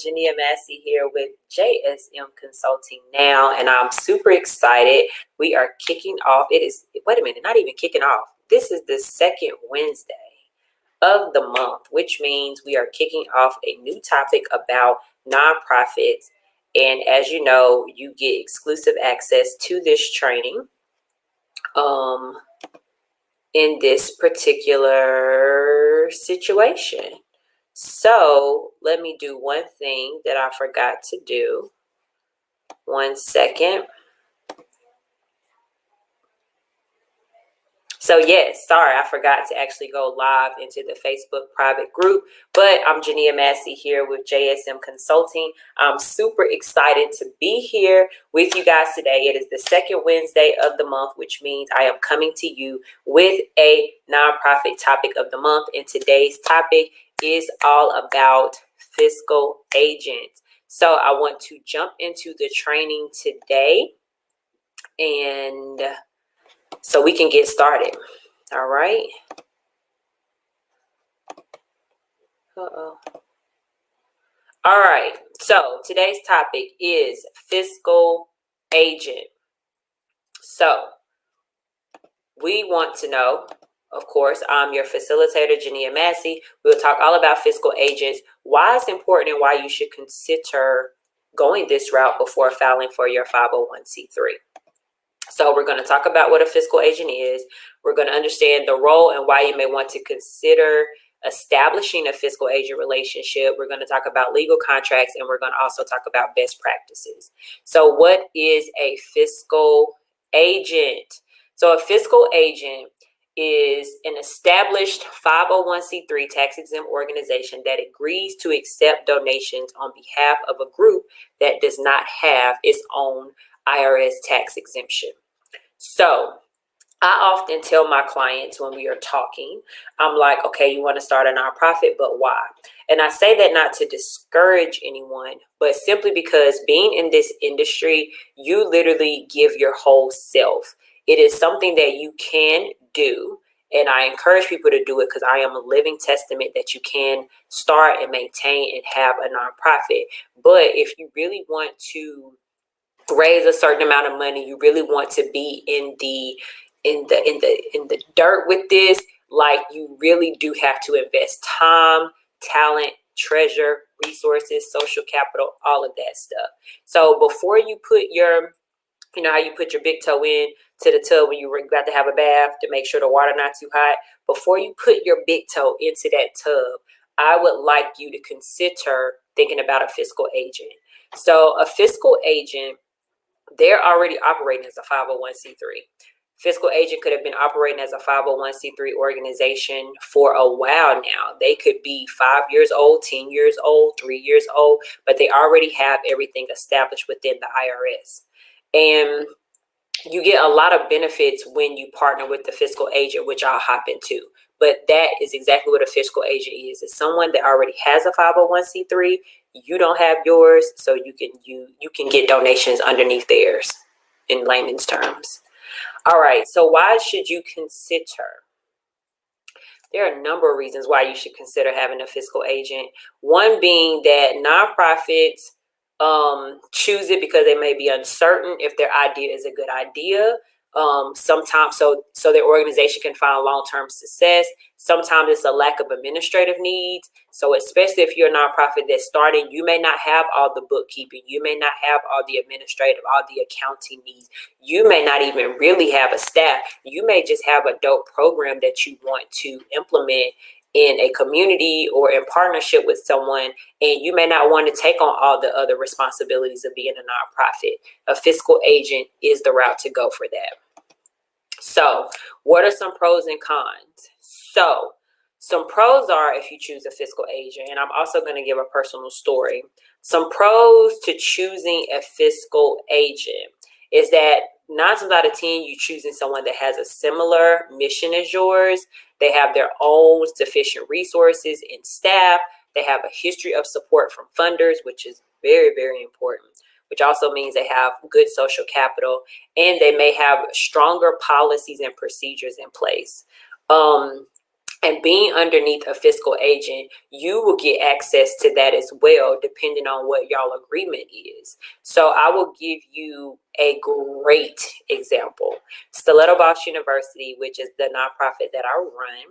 Jania Massey here with JSM Consulting Now, and I'm super excited. We are kicking off. Wait a minute, not even kicking off. This is the second Wednesday of the month, which means we are kicking off a new topic about nonprofits. And as you know, you get exclusive access to this training in this particular situation. So let me do one thing that I forgot to do. 1 second. So yes, sorry, I forgot to actually go live into the Facebook private group, but I'm Jania Massey here with JSM Consulting. I'm super excited to be here with you guys today. It is the second Wednesday of the month, which means I am coming to you with a nonprofit topic of the month. And today's topic is all about fiscal agents. So I want to jump into the training today and so we can get started. All right. All right. So today's topic is fiscal agent. So we want to know, of course, I'm your facilitator, Jania Massey. We'll talk all about fiscal agents, why it's important and why you should consider going this route before filing for your 501c3. So we're going to talk about what a fiscal agent is. We're going to understand the role and why you may want to consider establishing a fiscal agent relationship. We're going to talk about legal contracts, and we're going to also talk about best practices. So what is a fiscal agent? So a fiscal agent is an established 501c3 tax-exempt organization that agrees to accept donations on behalf of a group that does not have its own IRS tax exemption. So I often tell my clients when we are talking, I'm like, okay, you want to start a nonprofit, but why? And I say that not to discourage anyone, but simply because being in this industry, you literally give your whole self. It is something that you can do. And I encourage people to do it because I am a living testament that you can start and maintain and have a nonprofit. But if you really want to raise a certain amount of money, you really want to be in the dirt with this, like you really do have to invest time, talent, treasure, resources, social capital, all of that stuff. So before you put your, you know how you put your big toe in to the tub when you're about to have a bath to make sure the water not too hot, before you put your big toe into that tub, I would like you to consider thinking about a fiscal agent. So a fiscal agent, they're already operating as a 501c3. Fiscal agent could have been operating as a 501c3 organization for a while now. They could be 5 years old, 10 years old, 3 years old, but they already have everything established within the IRS. And you get a lot of benefits when you partner with the fiscal agent, which I'll hop into. But that is exactly what a fiscal agent is. It's someone that already has a 501c3. You don't have yours, so you can get donations underneath theirs in layman's terms. All right, so why should you consider? There are a number of reasons why you should consider having a fiscal agent. One being that nonprofits choose it because they may be uncertain if their idea is a good idea. Sometimes so their organization can find long-term success. Sometimes it's a lack of administrative needs. So especially if you're a nonprofit that's starting, you may not have all the bookkeeping. You may not have all the administrative, all the accounting needs. You may not even really have a staff. You may just have a dope program that you want to implement in a community or in partnership with someone, and you may not want to take on all the other responsibilities of being a nonprofit. A fiscal agent is the route to go for that. So what are some pros and cons? So some pros are if you choose a fiscal agent, and I'm also going to give a personal story. Some pros to choosing a fiscal agent is that 9 times out of 10, you're choosing someone that has a similar mission as yours. They have their own sufficient resources and staff. They have a history of support from funders, which is very, very important, which also means they have good social capital, and they may have stronger policies and procedures in place. And being underneath a fiscal agent, you will get access to that as well, depending on what y'all agreement is. So I will give you a great example. Stiletto Boss University, which is the nonprofit that I run,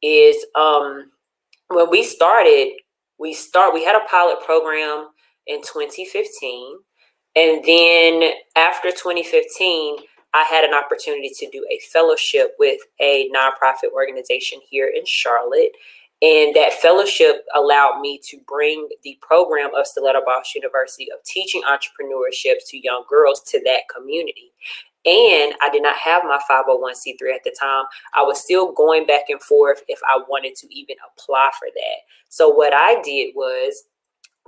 is when we had a pilot program in 2015, and then after 2015 I had an opportunity to do a fellowship with a nonprofit organization here in Charlotte, and that fellowship allowed me to bring the program of Stiletto Boss University of teaching entrepreneurship to young girls to that community. And I did not have my 501c3 at the time. I was still going back and forth if I wanted to even apply for that. So what I did was,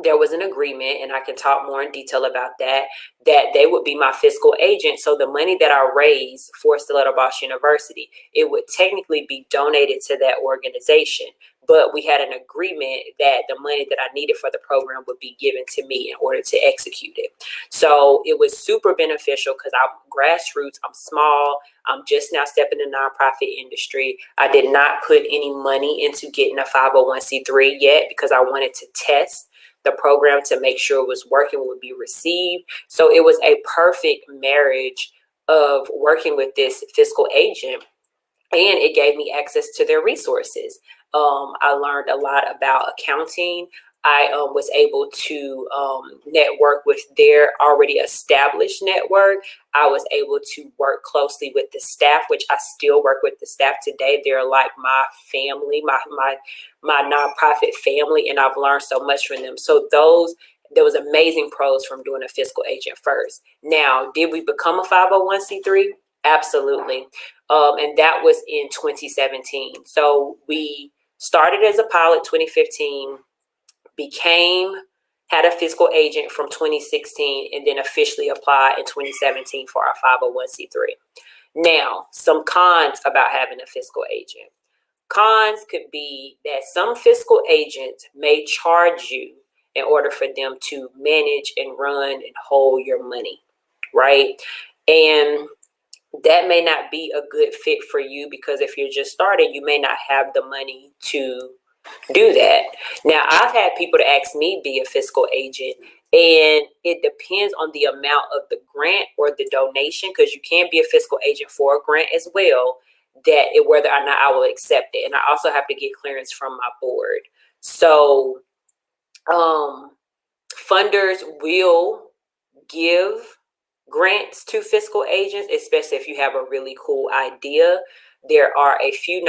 there was an agreement, and I can talk more in detail about that they would be my fiscal agent. So the money that I raised for Stiletto Boss University, it would technically be donated to that organization. But we had an agreement that the money that I needed for the program would be given to me in order to execute it. So it was super beneficial because I'm grassroots, I'm small, I'm just now stepping in the nonprofit industry. I did not put any money into getting a 501c3 yet because I wanted to test the program to make sure it was working, would be received. So it was a perfect marriage of working with this fiscal agent, and it gave me access to their resources. I learned a lot about accounting. I was able to network with their already established network. I was able to work closely with the staff, which I still work with the staff today. They're like my family, my nonprofit family, and I've learned so much from them. So there was amazing pros from doing a fiscal agent first. Now, did we become a 501c3? Absolutely. And that was in 2017. So we started as a pilot 2015, had a fiscal agent from 2016, and then officially applied in 2017 for our 501c3. Now, some cons about having a fiscal agent. Cons could be that some fiscal agents may charge you in order for them to manage and run and hold your money, right? And that may not be a good fit for you because if you're just starting, you may not have the money to do that. Now, I've had people to ask me be a fiscal agent, and it depends on the amount of the grant or the donation, because you can be a fiscal agent for a grant as well, whether or not I will accept it. And I also have to get clearance from my board. So funders will give grants to fiscal agents, especially if you have a really cool idea. There are a few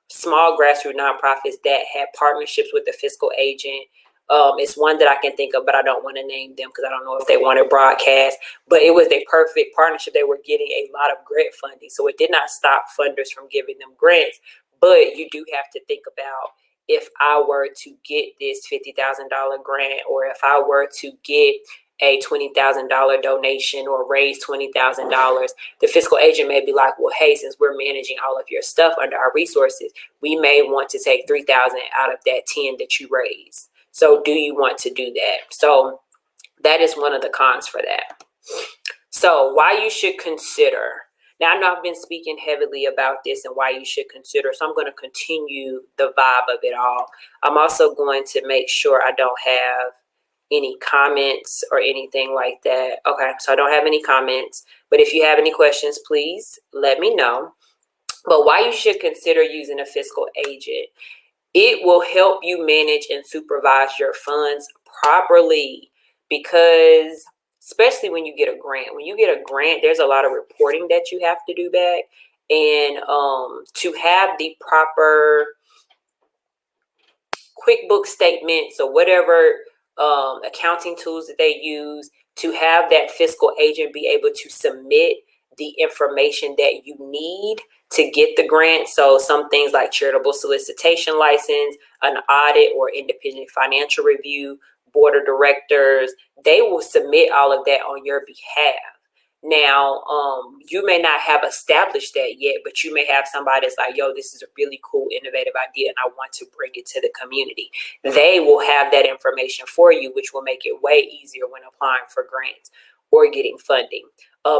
small grassroots nonprofits that have partnerships with the fiscal agent. It's one that I can think of, but I don't want to name them because I don't know if they want to broadcast. But it was a perfect partnership. They were getting a lot of grant funding, so it did not stop funders from giving them grants. But you do have to think about, if I were to get this $50,000 grant, or if I were to get a $20,000 donation or raise $20,000, the fiscal agent may be like, well, hey, since we're managing all of your stuff under our resources, we may want to take $3,000 out of that 10 that you raise. So do you want to do that? So that is one of the cons for that. So why you should consider. Now, I know I've been speaking heavily about this and why you should consider, so I'm going to continue the vibe of it all. I'm also going to make sure I don't have any comments or anything like that. Okay, so I don't have any comments, but if you have any questions, please let me know. But why you should consider using a fiscal agent. It will help you manage and supervise your funds properly, because especially when you get a grant. When you get a grant, there's a lot of reporting that you have to do back, and to have the proper QuickBooks statements or whatever accounting tools that they use, to have that fiscal agent be able to submit the information that you need to get the grant. So some things like charitable solicitation license, an audit or independent financial review, board of directors, they will submit all of that on your behalf. Now, you may not have established that yet, but you may have somebody that's like, yo, this is a really cool, innovative idea, and I want to bring it to the community. They will have that information for you, which will make it way easier when applying for grants or getting funding.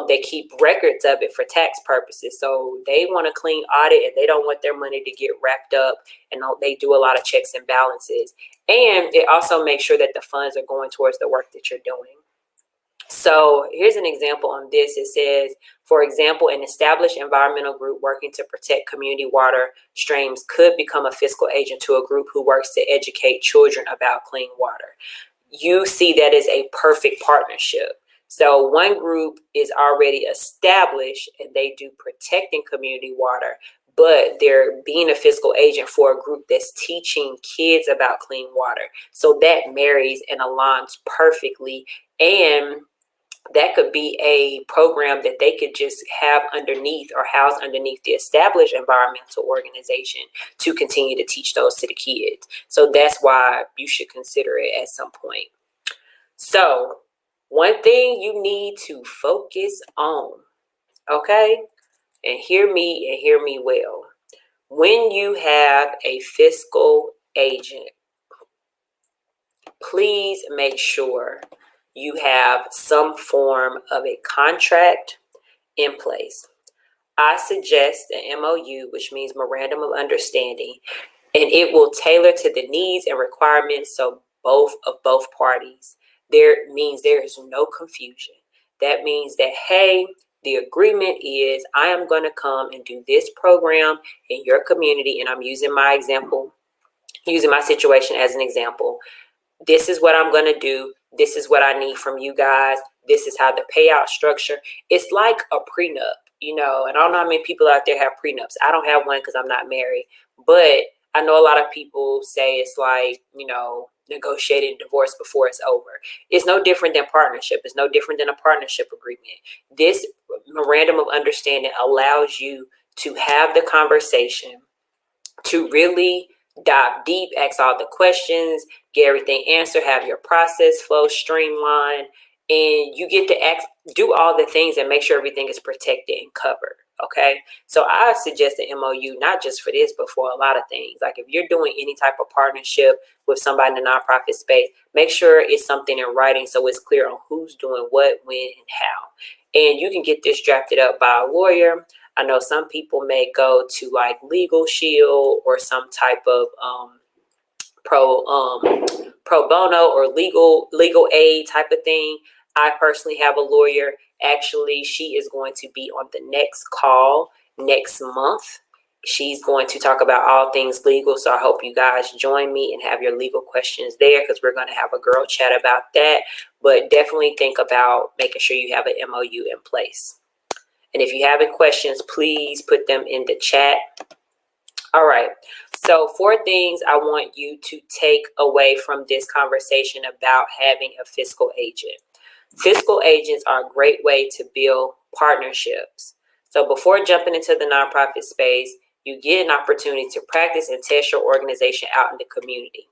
They keep records of it for tax purposes. So they want a clean audit and they don't want their money to get wrapped up, and they do a lot of checks and balances. And it also makes sure that the funds are going towards the work that you're doing. So here's an example on this. It says, for example, an established environmental group working to protect community water streams could become a fiscal agent to a group who works to educate children about clean water. You see that as a perfect partnership. So one group is already established and they do protecting community water, but they're being a fiscal agent for a group that's teaching kids about clean water. So that marries and aligns perfectly. And that could be a program that they could just have underneath or house underneath the established environmental organization to continue to teach those to the kids. So that's why you should consider it at some point. So one thing you need to focus on, okay, and hear me well. When you have a fiscal agent, please make sure you have some form of a contract in place. I suggest an MOU, which means Memorandum of Understanding, and it will tailor to the needs and requirements of both parties. There means there is no confusion. That means that, hey, the agreement is I am going to come and do this program in your community, and I'm using my situation as an example. This is what I'm going to do. This is what I need from you guys. This is how the payout structure. It's like a prenup, and I don't know how many people out there have prenups. I don't have one because I'm not married, but I know a lot of people say it's like, negotiating divorce before it's over. It's no different than partnership. It's no different than a partnership agreement. This memorandum of understanding allows you to have the conversation, to really dive deep, ask all the questions, get everything answered, have your process flow streamlined, and you get to do all the things and make sure everything is protected and covered. Okay, so I suggest an MOU, not just for this, but for a lot of things. Like if you're doing any type of partnership with somebody in the nonprofit space, make sure it's something in writing so it's clear on who's doing what, when, and how. And you can get this drafted up by a lawyer. I know some people may go to like Legal Shield or some type of pro bono or legal aid type of thing. I personally have a lawyer. Actually, she is going to be on the next call next month. She's going to talk about all things legal. So I hope you guys join me and have your legal questions there, because we're going to have a girl chat about that. But definitely think about making sure you have an MOU in place. And if you have any questions, please put them in the chat. All right. So 4 things I want you to take away from this conversation about having a fiscal agent. Fiscal agents are a great way to build partnerships. So before jumping into the nonprofit space, you get an opportunity to practice and test your organization out in the community.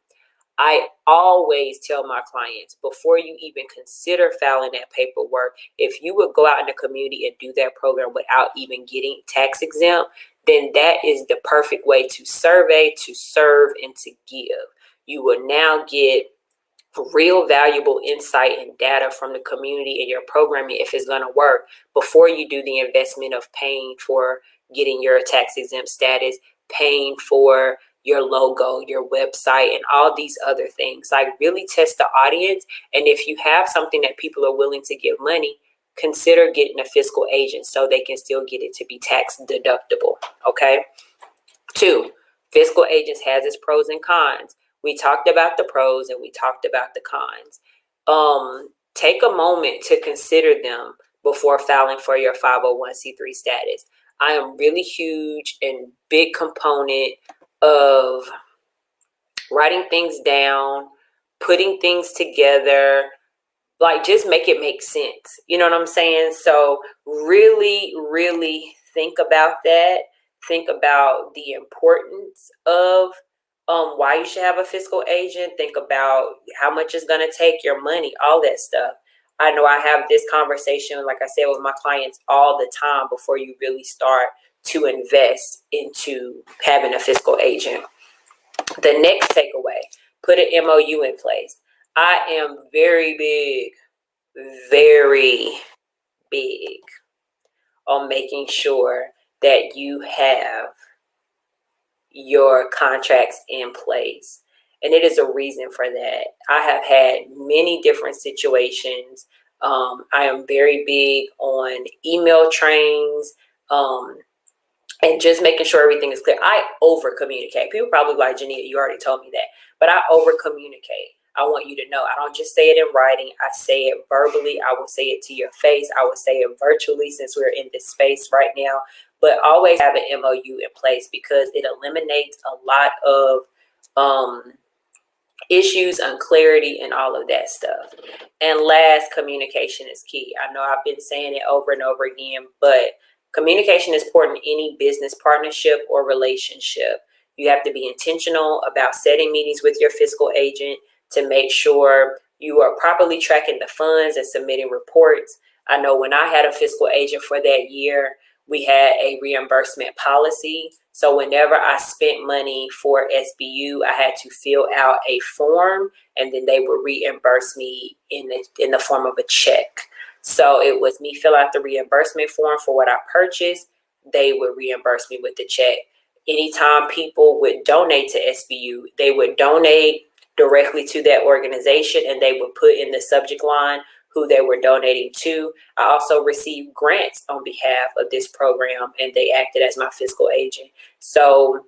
I always tell my clients, before you even consider filing that paperwork, if you would go out in the community and do that program without even getting tax exempt, then that is the perfect way to survey, to serve, and to give. You will now get real valuable insight and data from the community and your programming, if it's going to work, before you do the investment of paying for getting your tax exempt status, paying for your logo, your website, and all these other things. Like, really test the audience. And if you have something that people are willing to give money, consider getting a fiscal agent so they can still get it to be tax deductible. Okay. 2, fiscal agents has its pros and cons. We talked about the pros and we talked about the cons. Take a moment to consider them before filing for your 501c3 status. I am really huge and big component of writing things down, putting things together, like just make it make sense. You know what I'm saying? So really, really think about that. Think about the importance of why you should have a fiscal agent. Think about how much it's going to take, your money, all that stuff. I know I have this conversation, like I said, with my clients all the time before you really start to invest into having a fiscal agent. The next takeaway, put an MOU in place. I am very big on making sure that you have your contracts in place. And it is a reason for that. I have had many different situations. I am very big on email trains, and just making sure everything is clear. I over communicate. People probably like, Jania, you already told me that, but I over communicate. I want you to know. I don't just say it in writing. I say it verbally. I will say it to your face. I will say it virtually, since we're in this space right now. But always have an MOU in place, because it eliminates a lot of issues, unclarity, and all of that stuff. And last, communication is key. I know I've been saying it over and over again, but communication is important in any business partnership or relationship. You have to be intentional about setting meetings with your fiscal agent to make sure you are properly tracking the funds and submitting reports. I know when I had a fiscal agent for that year, we had a reimbursement policy. So whenever I spent money for SBU, I had to fill out a form, and then they would reimburse me in the form of a check. So it was me fill out the reimbursement form for what I purchased. They would reimburse me with the check. Anytime people would donate to SBU, they would donate directly to that organization, and they would put in the subject line who they were donating to. I also received grants on behalf of this program, and they acted as my fiscal agent. So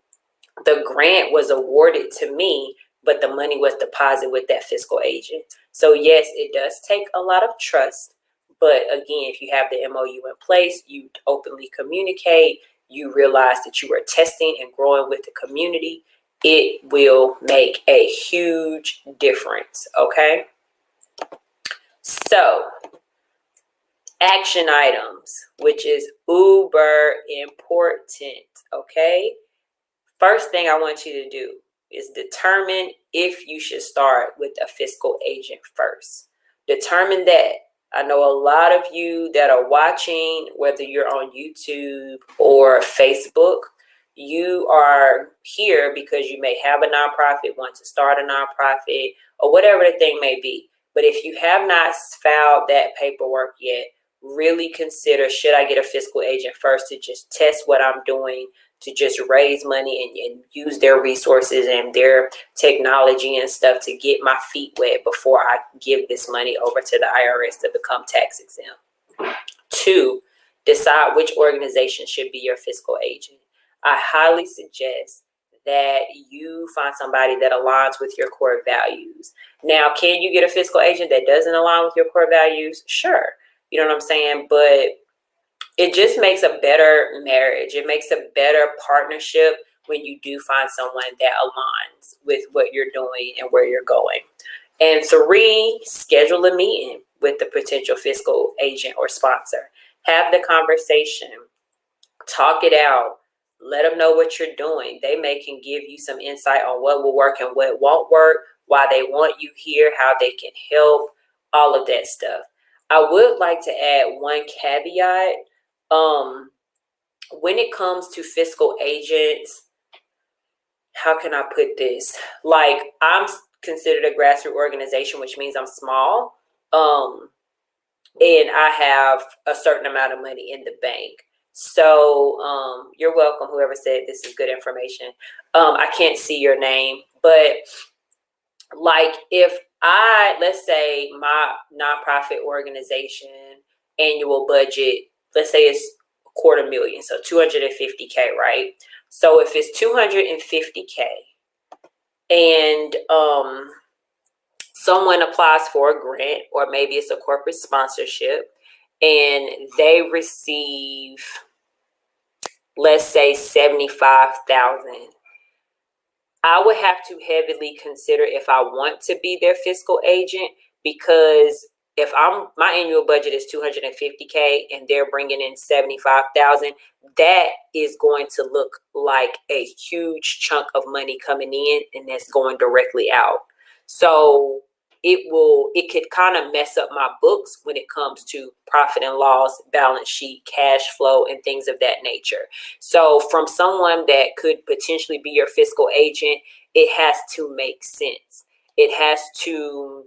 the grant was awarded to me, but the money was deposited with that fiscal agent. So yes, it does take a lot of trust. But again, if you have the MOU in place, you openly communicate, you realize that you are testing and growing with the community, it will make a huge difference, okay? So, action items, which is uber important, okay? First thing I want you to do is determine if you should start with a fiscal agent first. Determine that. I know a lot of you that are watching, whether you're on YouTube or Facebook, you are here because you may have a nonprofit, want to start a nonprofit, or whatever the thing may be. But if you have not filed that paperwork yet, really consider, should I get a fiscal agent first to just test what I'm doing, to just raise money and use their resources and their technology and stuff to get my feet wet before I give this money over to the IRS to become tax exempt. 2, decide which organization should be your fiscal agent. I highly suggest that you find somebody that aligns with your core values. Now, can you get a fiscal agent that doesn't align with your core values? Sure. You know what I'm saying? But it just makes a better marriage. It makes a better partnership when you do find someone that aligns with what you're doing and where you're going. And 3, schedule a meeting with the potential fiscal agent or sponsor. Have the conversation. Talk it out. Let them know what you're doing. They can give you some insight on what will work and what won't work, why they want you here, how they can help, all of that stuff. I would like to add one caveat. When it comes to fiscal agents, how can I put this? Like, I'm considered a grassroots organization, which means I'm small. And I have a certain amount of money in the bank. So you're welcome, whoever said this is good information. I can't see your name, but like if let's say my nonprofit organization annual budget, let's say it's $250,000, so $250K, right? So if it's $250K and someone applies for a grant, or maybe it's a corporate sponsorship, and they receive, let's say, $75,000, I would have to heavily consider if I want to be their fiscal agent, because if my annual budget is $250K and they're bringing in $75,000, that is going to look like a huge chunk of money coming in, and that's going directly out. So it could kind of mess up my books when it comes to profit and loss, balance sheet, cash flow, and things of that nature. So from someone that could potentially be your fiscal agent, it has to make sense. It has to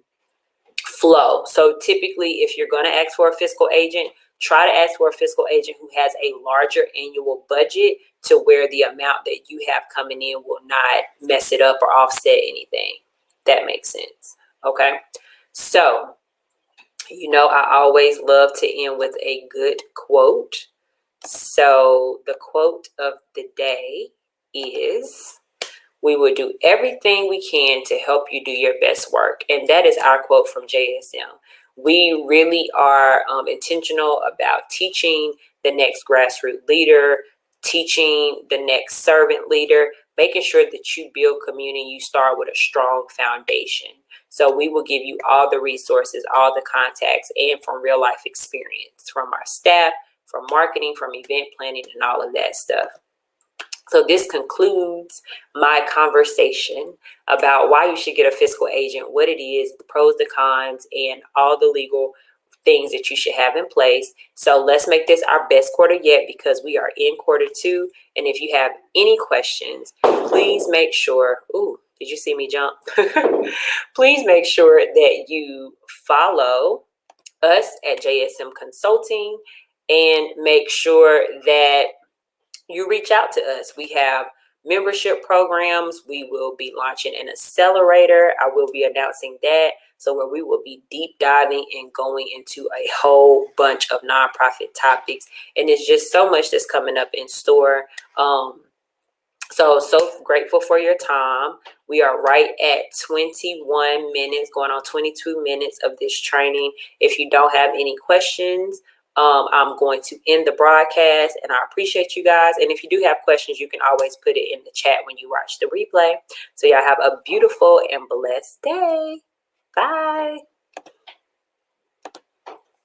flow. So typically, if you're going to ask for a fiscal agent, try to ask for a fiscal agent who has a larger annual budget to where the amount that you have coming in will not mess it up or offset anything. That makes sense. Okay. So, I always love to end with a good quote. So the quote of the day is, "We will do everything we can to help you do your best work." And that is our quote from JSM. We really are intentional about teaching the next grassroots leader, teaching the next servant leader, making sure that you build community. You start with a strong foundation. So we will give you all the resources, all the contacts, and from real life experience from our staff, from marketing, from event planning, and all of that stuff. So this concludes my conversation about why you should get a fiscal agent, what it is, the pros, the cons, and all the legal things that you should have in place. So let's make this our best quarter yet, because we are in quarter 2. And if you have any questions, please make sure, did you see me jump? Please make sure that you follow us at JSM Consulting, and make sure that you reach out to us. We have membership programs. We will be launching an accelerator. I will be announcing that. So where we will be deep diving and going into a whole bunch of nonprofit topics. And it's just so much that's coming up in store. So grateful for your time. We are right at 21 minutes, going on 22 minutes of this training. If you don't have any questions, I'm going to end the broadcast, and I appreciate you guys. And if you do have questions, you can always put it in the chat when you watch the replay. So y'all have a beautiful and blessed day. Bye.